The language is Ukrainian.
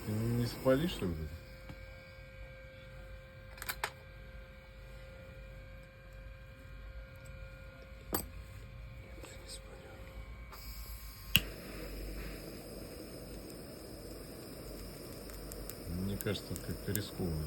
Ты не спалишь, что ли? Мне кажется, это как-то рискованно.